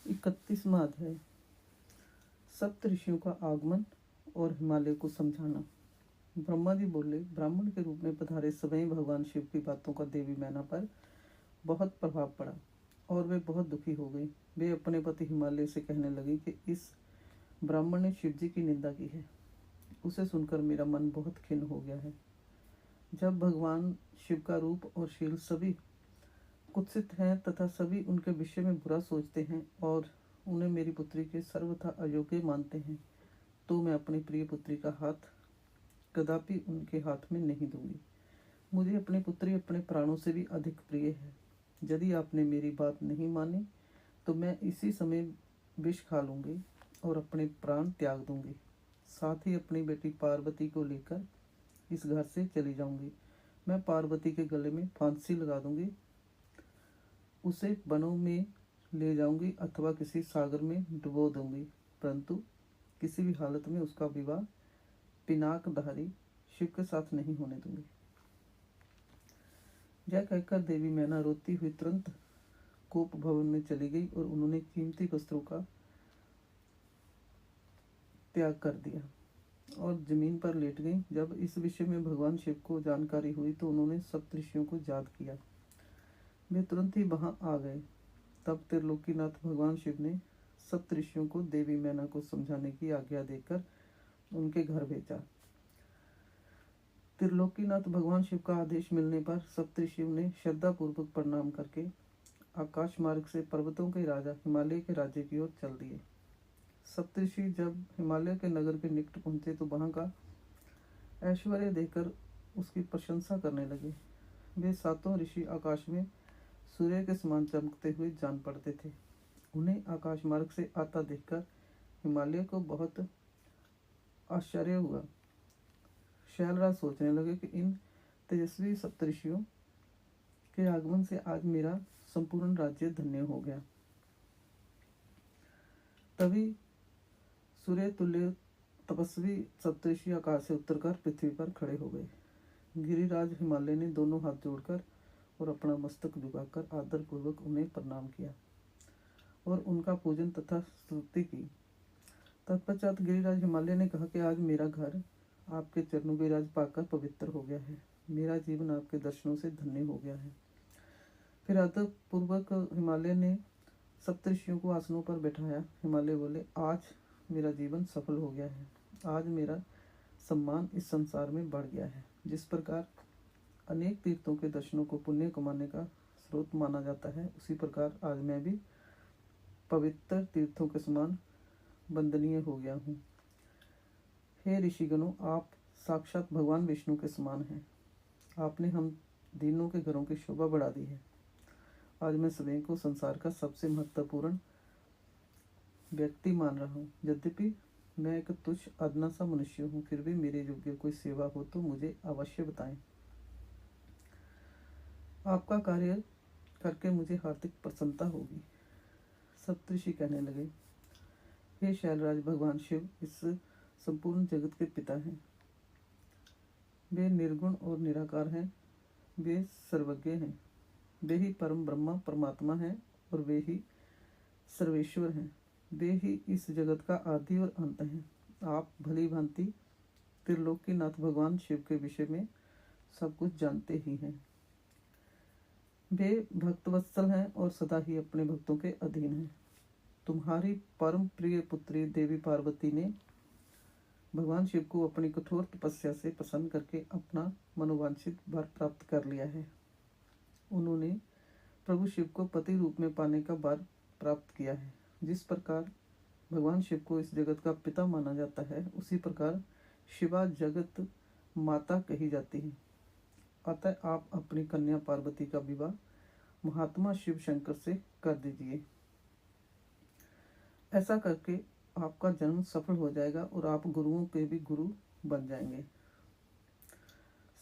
31वां अध्याय। सप्त ऋषियों का आगमन और हिमालय को समझाना। ब्रह्मा जी बोले, ब्राह्मण के रूप में पधारे स्वयं भगवान शिव की बातों का देवी मैना पर बहुत प्रभाव पड़ा और वे बहुत दुखी हो गई। वे अपने पति हिमालय से कहने लगी कि इस ब्राह्मण ने शिव जी की निंदा की है। उसे सुनकर मेरा मन बहुत खिन्न हो गया है। जब भगवान शिव का रूप और शील सभी कुत्सित हैं तथा सभी उनके विषय में बुरा सोचते हैं और उन्हें मेरी पुत्री के सर्वथा अयोग्य मानते हैं, तो मैं अपनी प्रिय पुत्री का हाथ कदापि उनके हाथ में नहीं दूंगी। मुझे अपनी पुत्री अपने प्राणों से भी अधिक प्रिय है। यदि आपने मेरी बात नहीं मानी तो मैं इसी समय विष खा लूंगी और अपने प्राण त्याग दूंगी। साथ ही अपनी बेटी पार्वती को लेकर इस घर से चली जाऊंगी। मैं पार्वती के गले में फांसी लगा दूंगी, उसे वनों में ले जाऊंगी अथवा किसी सागर में डुबो दूंगी, परंतु किसी भी हालत में उसका विवाह पिनाकधारी शिव के साथ नहीं होने दूंगी। यह कहकर देवी मैना रोती हुई तुरंत कोप भवन में चली गई और उन्होंने कीमती वस्त्रों का त्याग कर दिया और जमीन पर लेट गई। जब इस विषय में भगवान शिव को जानकारी हुई तो उन्होंने सप्तऋषियों को याद किया। वे तुरंत ही वहां आ गए। तब त्रिलोकीनाथ भगवान शिव ने सप्तऋषियों को देवी मैना को समझाने की आज्ञा देकर उनके घर भेजा। त्रिलोकीनाथ भगवान शिव का आदेश मिलने पर सप्तऋषियों ने श्रद्धापूर्वक प्रणाम करके आकाश मार्ग से पर्वतों के राजा हिमालय के राज्य की ओर चल दिए। सप्तऋषि जब हिमालय के नगर के निकट पहुंचे तो वहां का ऐश्वर्य देखकर उसकी प्रशंसा करने लगे। वे सातों ऋषि आकाश में सूर्य के समान चमकते हुए जान पड़ते थे। उन्हें आकाश मार्ग से आता देखकर हिमालय को बहुत आश्चर्य हुआ। शैलराज सोचने लगे कि इन तेजस्वी सप्तऋषियों के आगमन से आज मेरा संपूर्ण राज्य धन्य हो गया। तभी सूर्य तुल्य तपस्वी सप्तऋषि आकाश से उतरकर पृथ्वी पर खड़े हो गए। गिरिराज हिमालय ने दोनों हाथ जोड़कर और अपना मस्तक झुकाकर आदर पूर्वक उन्हें प्रणाम किया और उनका पूजन तथा स्तुति की। तत्पश्चात गिरिराज हिमालय ने कहा कि आज मेरा घर आपके चरणों की राज पाकर पवित्र हो गया है। मेरा जीवन आपके दर्शनों से धन्य हो गया है। फिर आदर पूर्वक हिमालय ने सप्तऋषियों को आसनों पर बैठाया। हिमालय बोले, आज मेरा जीवन सफल हो गया है। आज मेरा सम्मान इस संसार में बढ़ गया है। जिस प्रकार अनेक तीर्थों के दर्शनों को पुण्य कमाने का स्रोत माना जाता है, उसी प्रकार आज मैं भी पवित्र तीर्थों के समान वंदनीय हो गया हूँ। हे ऋषिगणों, आप साक्षात भगवान विष्णु के समान हैं। आपने हम दीनों के घरों की शोभा बढ़ा दी है। आज मैं स्वयं को संसार का सबसे महत्वपूर्ण व्यक्ति मान रहा हूँ। यद्यपि मैं एक तुच्छ अदना सा मनुष्य हूँ, फिर भी मेरे योग्य कोई सेवा हो तो मुझे अवश्य बताएं। आपका कार्य करके मुझे हार्दिक प्रसन्नता होगी। सप्तऋषि कहने लगे, हे शैलराज, भगवान शिव इस संपूर्ण जगत के पिता हैं। वे निर्गुण और निराकार हैं। वे सर्वज्ञ हैं। वे ही परम ब्रह्मा परमात्मा हैं और वे ही सर्वेश्वर हैं। वे ही इस जगत का आदि और अंत हैं। आप भली भांति त्रिलोकीनाथ भगवान शिव के विषय में सब कुछ जानते ही हैं। वे भक्तवत्सल हैं और सदा ही अपने भक्तों के अधीन हैं। तुम्हारी परम प्रिय पुत्री देवी पार्वती ने भगवान शिव को अपनी कठोर तपस्या से प्रसन्न करके अपना मनोवांछित वर प्राप्त कर लिया है। उन्होंने प्रभु शिव को पति रूप में पाने का वर प्राप्त किया है। जिस प्रकार भगवान शिव को इस जगत का पिता माना जाता है, उसी प्रकार शिवा जगत माता कही जाती है। अतः आप अपनी कन्या पार्वती का विवाह महात्मा शिव शंकर से कर दीजिए। ऐसा करके आपका जन्म सफल हो जाएगा और आप गुरुओं के भी गुरु बन जाएंगे।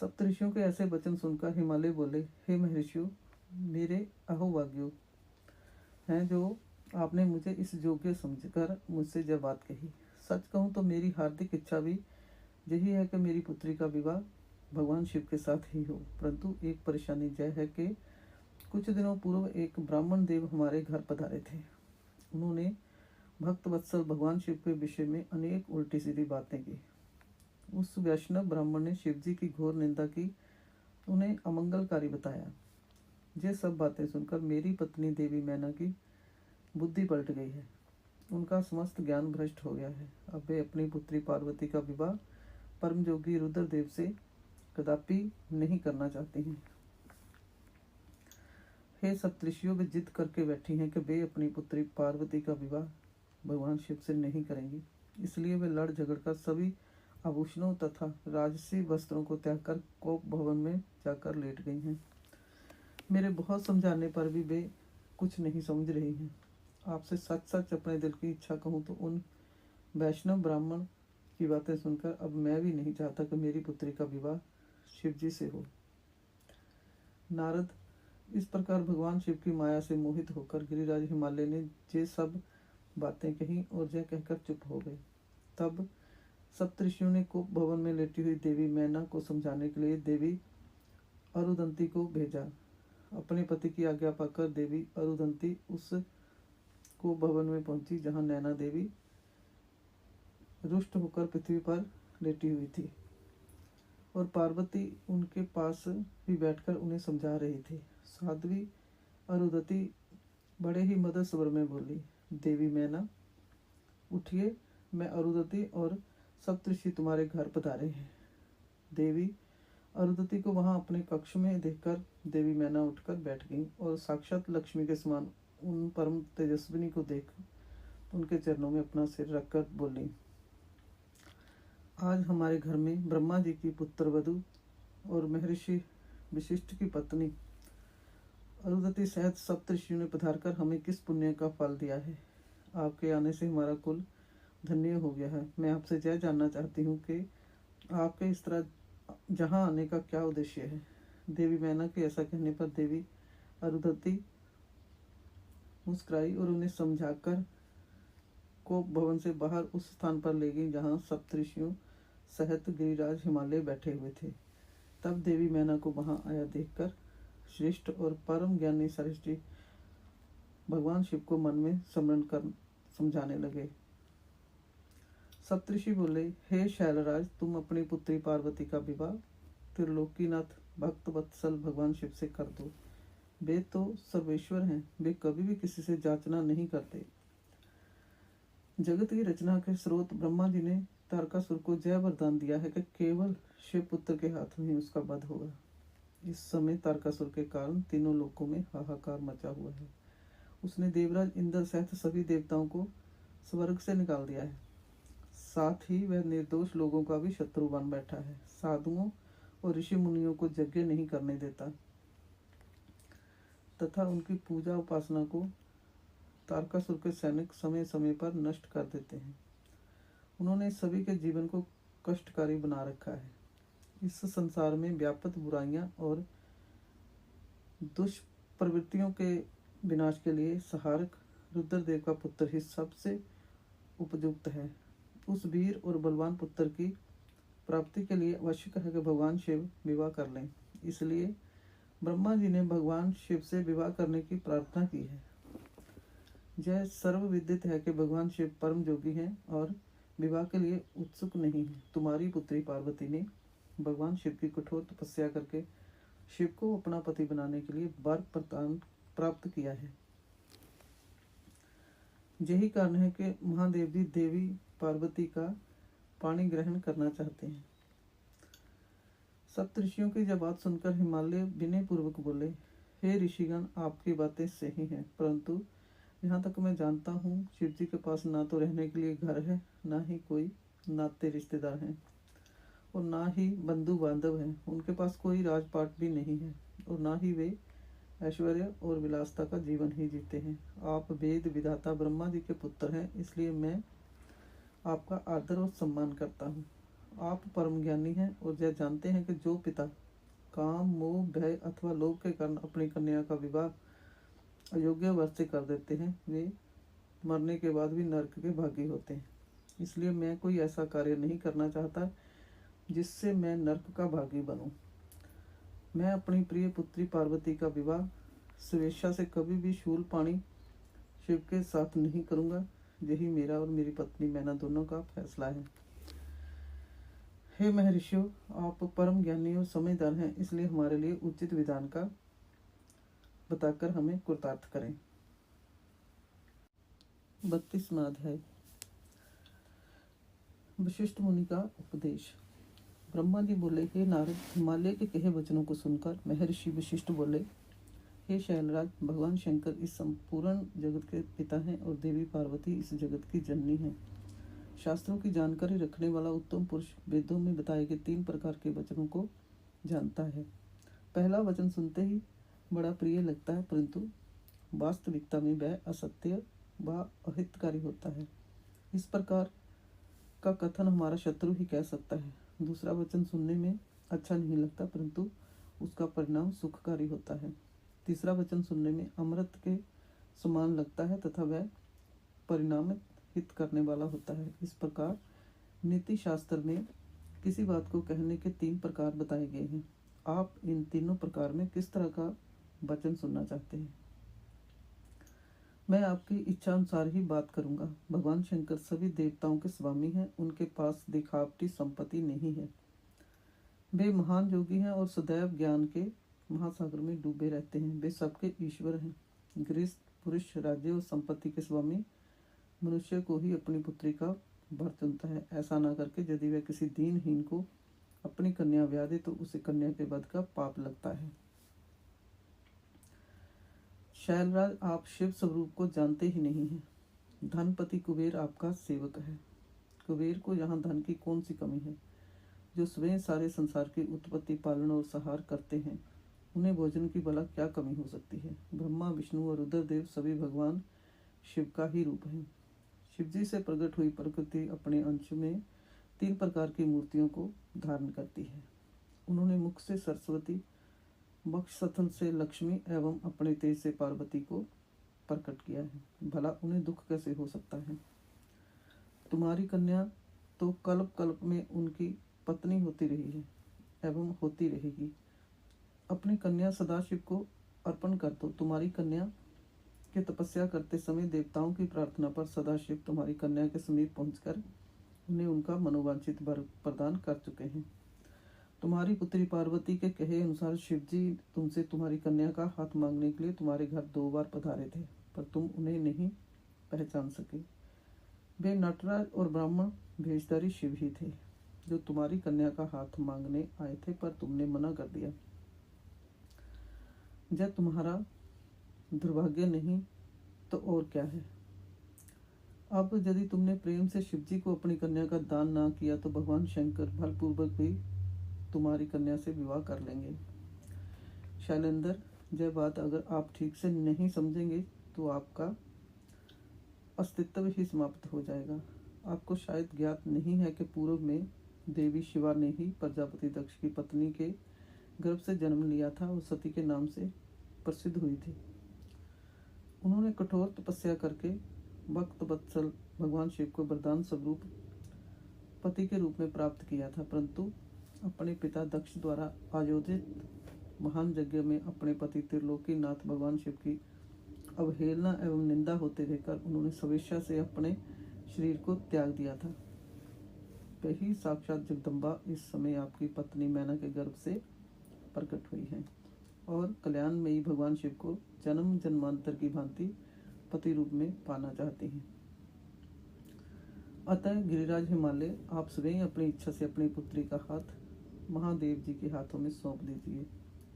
सप्तऋषियों के ऐसे वचन सुनकर हिमालय बोले, हे महर्षियों, मेरे अहोभाग्यों हैं जो आपने मुझे इस योग्य समझकर मुझसे यह बात कही। सच कहूँ तो मेरी हार्दिक इच्छा भी यही है कि मेरी पुत्री का विवाह भगवान शिव के साथ ही हो, परंतु एक परेशानी यह है कि कुछ दिनों पूर्व एक ब्राह्मण देव हमारे घर पधारे थे। उन्होंने भक्त वत्सल भगवान शिव के विषय में अनेक उल्टी सीधी बातें की। उस वैष्णव ब्राह्मण ने शिव जी की घोर निंदा की, उन्हें अमंगलकारी बताया। ये सब बातें सुनकर मेरी पत्नी देवी मैना की बुद्धि पलट गई है, उनका समस्त ज्ञान भ्रष्ट हो गया है। अब वे अपनी पुत्री पार्वती का विवाह परम जोगी रुद्रदेव से कदापि नहीं करना चाहती हैं। हे सप्तऋषियों, वे जिद करके बैठी हैं कि वे अपनी पुत्री पार्वती का विवाह भगवान शिव से नहीं करेंगी। इसलिए वे लड़ झगड़ कर सभी आभूषणों तथा राजसी वस्त्रों को त्याग कर कोप भवन में जाकर लेट गई हैं। मेरे बहुत समझाने पर भी वे कुछ नहीं समझ रही हैं। आपसे सच सच अपने दिल की इच्छा कहूँ तो उन वैष्णव ब्राह्मण की बातें सुनकर अब मैं भी नहीं चाहता कि मेरी पुत्री का विवाह शिव जी से हो। नारद, इस प्रकार भगवान शिव की माया से मोहित होकर गिरिराज हिमालय ने ये सब बातें कही और यह कहकर चुप हो गए। तब सप्तऋषियों ने कोप भवन में लेटी हुई देवी मैना को समझाने के लिए देवी अरुदंती को भेजा। अपने पति की आज्ञा पाकर देवी अरुदंती उस कोप भवन में पहुंची जहां नैना देवी रुष्ट होकर पृथ्वी पर लेटी हुई थी और पार्वती उनके पास भी बैठकर उन्हें समझा रही थी। साध्वी अरुदती बड़े ही मधुर स्वर में बोली, देवी मैना, उठिए, मैं अरुदती और सप्तऋषि तुम्हारे घर पधारे हैं। देवी अरुदती को वहां अपने कक्ष में देखकर देवी मैना उठकर बैठ गई और साक्षात लक्ष्मी के समान उन परम तेजस्विनी को देख उनके चरणों में अपना सिर रखकर बोली, आज हमारे घर में ब्रह्मा जी की पुत्र वधु और महर्षि विशिष्ट की पत्नी अरुदती सहित सप्तऋषियों ने पधारकर हमें किस पुण्य का फल दिया है। आपके आने से हमारा कुल धन्य हो गया है। मैं आपसे यह जानना चाहती हूँ कि आपके इस तरह जहाँ आने का क्या उद्देश्य है। देवी मैना के ऐसा कहने पर देवी अरुदती मुस्कुराई और उन्हें समझाकर कोप भवन से बाहर उस स्थान पर ले गई जहाँ सप्तऋषियों सहित गिरिराज हिमालय बैठे हुए थे। तब देवी मैना को वहां आया देखकर श्रेष्ठ और परम ज्ञानी सृष्टि भगवान शिव को मन में स्मरण कर समझाने लगे। सप्तऋषि बोले, हे शैलराज, तुम अपनी पुत्री पार्वती का विवाह त्रिलोकीनाथ भक्त वत्सल भगवान शिव से कर दो। वे तो सर्वेश्वर हैं, वे कभी भी किसी से जांचना नहीं करते। जगत की रचना के स्रोत ब्रह्मा जी ने तारकासुर को जय वरदान दिया है कि केवल शिव पुत्र के हाथ में ही उसका वध होगा। इस समय तारकासुर के कारण तीनों लोकों में हाहाकार मचा हुआ है। उसने देवराज इंद्र सहित सभी देवताओं को स्वर्ग से निकाल दिया है। साथ ही वह निर्दोष लोगों का भी शत्रु बन बैठा है। साधुओं और ऋषि मुनियों को यज्ञ नहीं करने देता तथा उनकी पूजा उपासना को तारकासुर के सैनिक समय समय पर नष्ट कर देते हैं। उन्होंने सभी के जीवन को कष्टकारी बना रखा है। इस संसार में व्याप्त बुराइयां और दुष्प्रवृत्तियों के विनाश के लिए सहारक रुद्रदेव का पुत्र ही सबसे उपयुक्त है। उस वीर और बलवान पुत्र की प्राप्ति के लिए आवश्यक है कि भगवान शिव विवाह कर लें। इसलिए ब्रह्मा जी ने भगवान शिव से विवाह करने की प्रार्थना की है। यह सर्वविदित है कि भगवान शिव परम जोगी हैं और विवाह के लिए उत्सुक नहीं है। तुम्हारी पुत्री पार्वती ने भगवान शिव की कठोर तपस्या करके शिव को अपना पति बनाने के लिए वर प्रदान प्राप्त किया है। यही कारण है कि महादेव भी देवी पार्वती का पाणी ग्रहण करना चाहते हैं। सप्तऋषियों की यह बात सुनकर हिमालय विनय पूर्वक बोले, हे ऋषिगण, आपकी बातें सही हैं, परंतु यहाँ तक मैं जानता हूँ शिव जी के पास ना तो रहने के लिए घर है, ना ही कोई नाते रिश्तेदार हैं और ना ही बंधु बांधव हैं। उनके पास कोई राजपाट भी नहीं है और ना ही वे ऐश्वर्य और विलासता का जीवन ही जीते हैं। आप वेद विधाता ब्रह्मा जी के पुत्र हैं, इसलिए मैं आपका आदर और सम्मान करता हूँ। आप परम ज्ञानी हैं और यह जानते हैं कि जो पिता काम, मोह, भय अथवा लोभ के कारण अपनी कन्या का विवाह अयोग्य वर से कर देते हैं, वे मरने के बाद भी नरक के भागी होते हैं। इसलिए मैं कोई ऐसा कार्य नहीं करना चाहता जिससे मैं नरक का भागी बनूं। मैं अपनी प्रिय पुत्री पार्वती का विवाह स्वेच्छा से कभी भी शूल पाणी शिव के साथ नहीं करूँगा। यही मेरा और मेरी पत्नी मैना दोनों का फैसला है। हे महर्षियों, आप परम ज्ञानी और समझदार हैं, इसलिए हमारे लिए उचित विधान का बताकर हमें कृतार्थ करें। 32वां अध्याय। वशिष्ठ मुनि का उपदेश। ब्रह्मा जी बोले, हे नारद, हिमालय के कहे वचनों को सुनकर महर्षि वशिष्ठ बोले, हे शैलराज, भगवान शंकर इस संपूर्ण जगत के पिता हैं और देवी पार्वती इस जगत की जननी हैं। शास्त्रों की जानकारी रखने वाला उत्तम पुरुष वेदों में बताए गए 3 प्रकार के वचनों को जानता है। पहला वचन सुनते ही बड़ा प्रिय लगता है, परंतु वास्तविकता में वह असत्य व अहितकारी होता है। इस प्रकार का कथन हमारा शत्रु ही कह सकता है। दूसरा वचन सुनने में अच्छा नहीं लगता, परंतु उसका परिणाम सुखकारी होता है। तीसरा वचन सुनने में अमृत के समान लगता है तथा वह परिणाम हित करने वाला होता है। इस प्रकार नीति शास्त्र में किसी बात को कहने के 3 प्रकार बताए गए हैं। आप इन तीनों प्रकार में किस तरह का वचन सुनना चाहते हैं? मैं आपकी इच्छा अनुसार ही बात करूंगा। भगवान शंकर सभी देवताओं के स्वामी हैं। उनके पास दिखावटी संपत्ति नहीं है। वे महान योगी हैं और सदैव ज्ञान के महासागर में डूबे रहते हैं। वे सबके ईश्वर हैं। गृहस्थ पुरुष राज्य और संपत्ति के स्वामी मनुष्य को ही अपनी पुत्री का वर चुनता है। ऐसा न करके यदि वह किसी दीनहीन को अपनी कन्या ब्याह दे तो उसे कन्या के वध का पाप लगता है। शैलराज, आप शिव स्वरूप को जानते ही नहीं हैं। धनपति कुबेर आपका सेवक है। कुबेर को यहाँ धन की कौन सी कमी है? जो स्वयं सारे संसार की उत्पत्ति, पालन और संहार करते हैं, उन्हें भोजन की भला क्या कमी हो सकती है? ब्रह्मा, विष्णु और रुद्रदेव सभी भगवान शिव का ही रूप है। शिवजी से प्रकट हुई प्रकृति अपने अंश में 3 प्रकार की मूर्तियों को धारण करती है। उन्होंने मुख से सरस्वती, वक्षस्थल से लक्ष्मी एवं अपने तेज से पार्वती को प्रकट किया है। भला उन्हें दुख कैसे हो सकता है? तुम्हारी कन्या तो कल्प कल्प में उनकी पत्नी होती रही है एवं होती रहेगी। अपनी कन्या सदाशिव को अर्पण कर दो। तुम्हारी कन्या के तपस्या करते समय देवताओं की प्रार्थना पर सदाशिव तुम्हारी कन्या के समीप पहुंचकर उन्हें उनका मनोवांछित वर प्रदान कर चुके हैं। तुम्हारी पुत्री पार्वती के कहे अनुसार शिवजी तुमसे तुम्हारी कन्या का हाथ मांगने के लिए तुम्हारे घर 2 बार पधारे थे, पर तुम उन्हें नहीं पहचान सके। वे नटराज और ब्राह्मण भेषधारी शिव ही थे जो तुम्हारी कन्या का हाथ मांगने आए थे, पर तुमने मना कर दिया। जब तुम्हारा दुर्भाग्य नहीं तो और क्या है? अब यदि तुमने प्रेम से शिवजी को अपनी कन्या का दान ना किया तो भगवान शंकर बलपूर्वक भी तुम्हारी कन्या से विवाह कर लेंगे। शैलेंद्र, यह बात अगर आप ठीक से नहीं समझेंगे तो आपका अस्तित्व ही समाप्त हो जाएगा। आपको शायद ज्ञात नहीं है कि पूर्व में देवी शिवा ने ही प्रजापति दक्ष की पत्नी के गर्भ से जन्म लिया था और सती के नाम से प्रसिद्ध हुई थी। उन्होंने कठोर तपस्या करके भक्त वत्सल भगवान शिव को वरदान स्वरूप पति के रूप में प्राप्त किया था, परंतु अपने पिता दक्ष द्वारा आयोजित महान यज्ञ में अपने पति त्रिलोकी नाथ भगवान शिव की अवहेलना एवं निंदा होते देखकर उन्होंने स्वेच्छा से अपने शरीर को त्याग दिया था। वही साक्षात जगदम्बा इस समय आपकी पत्नी मैना के गर्भ से प्रकट हुई है और कल्याणमयी भगवान शिव को जन्म जन्मांतर की भांति पति रूप में पाना चाहती हैं। अतः गिरिराज हिमालय, आप स्वयं अपनी इच्छा से अपनी पुत्री का हाथ महादेव जी के हाथों में सौंप दीजिए।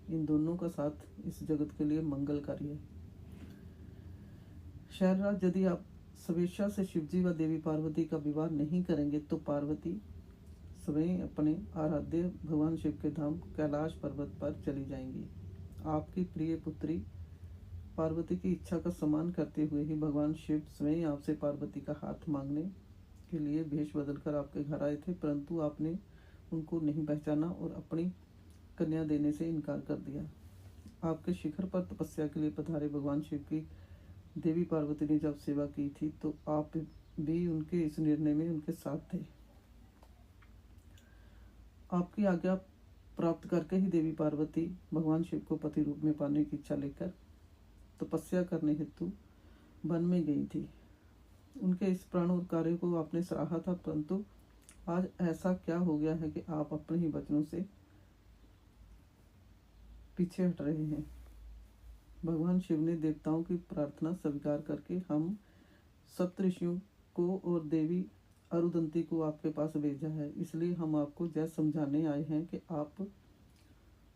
इन दोनों का साथ इस जगत के लिए मंगलकारी है। शैलराज, यदि आप स्वेच्छा से शिवजी व देवी पार्वती का विवाह नहीं करेंगे तो पार्वती स्वयं अपने आराध्य भगवान शिव के धाम कैलाश पर्वत पर चली जाएंगी। आपकी प्रिय पुत्री पार्वती की इच्छा का सम्मान करते हुए ही भगवान शिव स्वयं आपसे पार्वती का हाथ मांगने के लिए भेष बदलकर आपके घर आए थे, परंतु आपने उनको नहीं पहचाना और अपनी कन्या देने से इनकार कर दिया। आपके शिखर पर तपस्या के लिए पधारे भगवान शिव की देवी पार्वती ने जब सेवा की थी तो आप भी उनके इस निर्णय में उनके साथ थे। आपकी आज्ञा प्राप्त करके ही देवी पार्वती भगवान शिव को पति रूप में पाने की इच्छा लेकर तपस्या करने हेतु वन में गई थी। उनके इस प्राणों कार्य को आपने सराहा था, परंतु आज ऐसा क्या हो गया है कि आप अपने ही वचनों से पीछे हट रहे हैं। भगवान शिव ने देवताओं की प्रार्थना स्वीकार करके हम सप्तऋषियों को और देवी अरुदंती को आपके पास भेजा है। इसलिए हम आपको यह समझाने आए हैं कि आप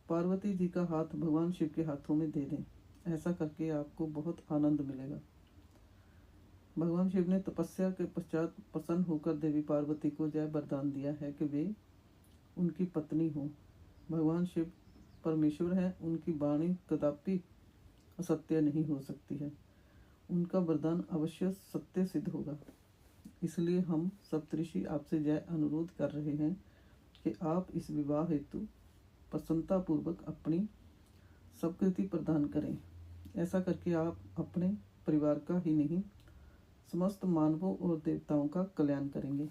पार्वती जी का हाथ भगवान शिव के हाथों में दे दें। ऐसा करके आपको बहुत आनंद मिलेगा। भगवान शिव ने तपस्या के पश्चात प्रसन्न होकर देवी पार्वती को यह वरदान दिया है कि वे उनकी पत्नी हो। भगवान शिव परमेश्वर हैं, उनकी वाणी कदापि असत्य नहीं हो सकती है। उनका वरदान अवश्य सत्य सिद्ध होगा। इसलिए हम सप्तऋषि आपसे यह अनुरोध कर रहे हैं कि आप इस विवाह हेतु प्रसन्नता पूर्वक अपनी स्वीकृति प्रदान करें। ऐसा करके आप अपने परिवार का ही नहीं, समस्त मानवों और देवताओं का कल्याण करेंगे।